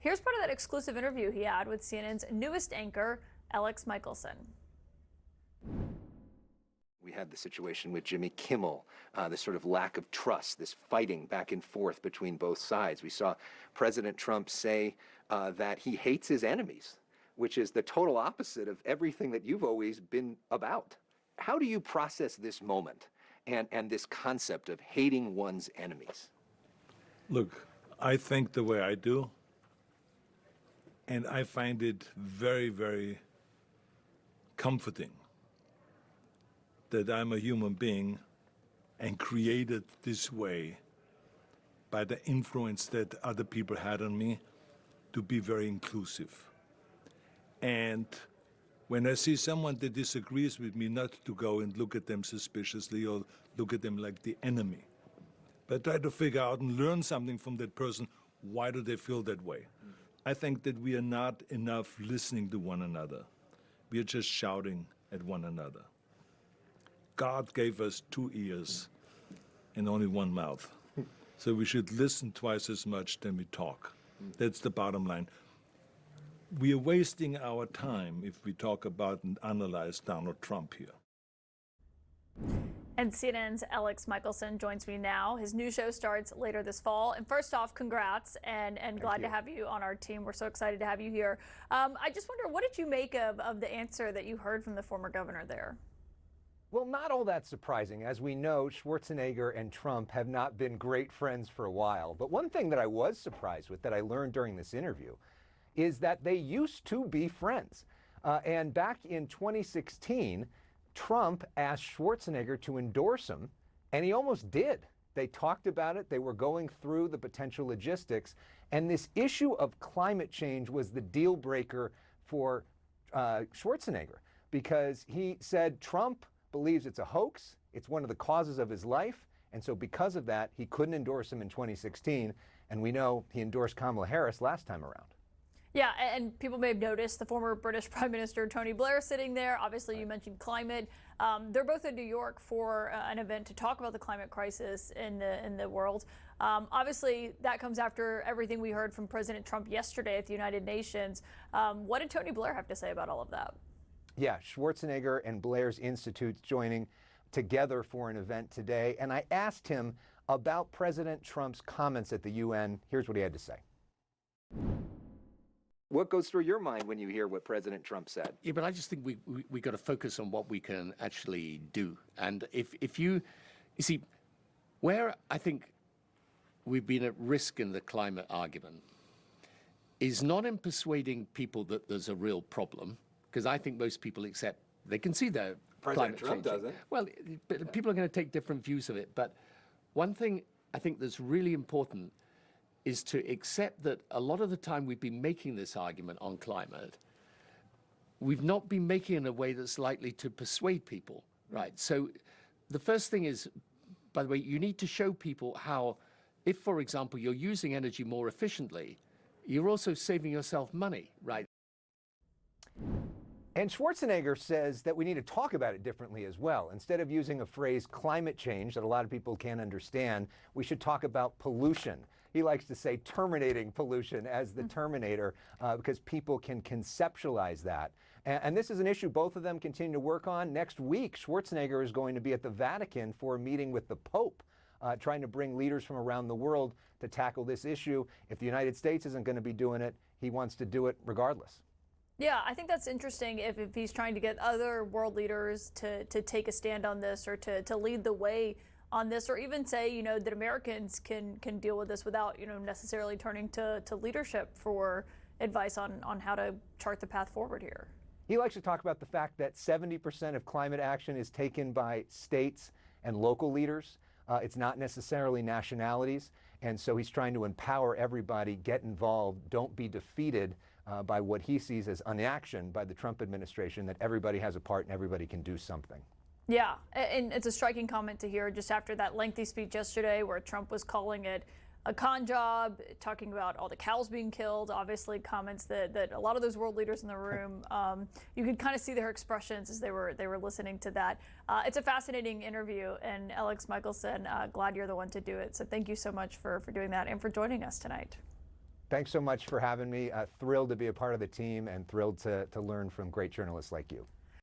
Here's part of that exclusive interview he had with CNN's newest anchor, Elex Michaelson. We had the situation with Jimmy Kimmel, this sort of lack of trust, this fighting back and forth between both sides. We saw President Trump say that he hates his enemies, which is the total opposite of everything that you've always been about. How do you process this moment and this concept of hating one's enemies? Look, I think the way I do, and I find it very, very comforting that I'm a human being and created this way by the influence that other people had on me to be very inclusive. And when I see someone that disagrees with me, not to go and look at them suspiciously or look at them like the enemy, but try to figure out and learn something from that person. Why do they feel that way? I think that we are not enough listening to one another. We are just shouting at one another. God gave us 2 ears and only 1 mouth. So we should listen twice as much than we talk. That's the bottom line. We are wasting our time if we talk about and analyze Donald Trump here. And CNN's Elex Michaelson joins me now. His new show starts later this fall. And first off, congrats, and glad to have you on our team. We're so excited to have you here. I just wonder, what did you make of the answer that you heard from the former governor there? Well, not all that surprising. As we know, Schwarzenegger and Trump have not been great friends for a while. But one thing that I was surprised with, that I learned during this interview, is that they used to be friends. And back in 2016, Trump asked Schwarzenegger to endorse him, and he almost did. They talked about it. They were going through the potential logistics. And this issue of climate change was the deal breaker for Schwarzenegger, because he said Trump believes it's a hoax. It's one of the causes of his life. And so because of that, he couldn't endorse him in 2016. And we know he endorsed Kamala Harris last time around. Yeah, and people may have noticed the former British Prime Minister Tony Blair sitting there. Obviously, you mentioned climate. They're both in New York for an event to talk about the climate crisis in the world. Obviously, that comes after everything we heard from President Trump yesterday at the United Nations. What did Tony Blair have to say about all of that? Yeah, Schwarzenegger and Blair's Institute joining together for an event today. And I asked him about President Trump's comments at the UN. Here's what he had to say. What goes through your mind when you hear what President Trump said? Yeah, but I just think we got to focus on what we can actually do. And if you see, where I think we've been at risk in the climate argument is not in persuading people that there's a real problem, because I think most people accept, they can see that President Trump doesn't. Well, but people are going to take different views of it. But one thing I think that's really important is to accept that a lot of the time we've been making this argument on climate, we've not been making it in a way that's likely to persuade people, right? So the first thing is, by the way, you need to show people how, if, for example, you're using energy more efficiently, you're also saving yourself money, right? And Schwarzenegger says that we need to talk about it differently as well. Instead of using a phrase climate change that a lot of people can't understand, we should talk about pollution. He likes to say terminating pollution as the Terminator because people can conceptualize that. And this is an issue both of them continue to work on. Next week, Schwarzenegger is going to be at the Vatican for a meeting with the Pope, trying to bring leaders from around the world to tackle this issue. If the United States isn't going to be doing it, he wants to do it regardless. Yeah, I think that's interesting if he's trying to get other world leaders to take a stand on this, or to lead the way on this, or even say, you know, that Americans can deal with this without, you know, necessarily turning to leadership for advice on how to chart the path forward here. He likes to talk about the fact that 70% of climate action is taken by states and local leaders. It's not necessarily nationalities. And so he's trying to empower everybody, get involved, don't be defeated by what he sees as inaction by the Trump administration, that everybody has a part and everybody can do something. Yeah, and it's a striking comment to hear just after that lengthy speech yesterday where Trump was calling it a con job, talking about all the cows being killed, obviously comments that a lot of those world leaders in the room, you could kind of see their expressions as they were listening to that. It's a fascinating interview, and Elex Michaelson, glad you're the one to do it. So thank you so much for doing that and for joining us tonight. Thanks so much for having me. Thrilled to be a part of the team and thrilled to learn from great journalists like you.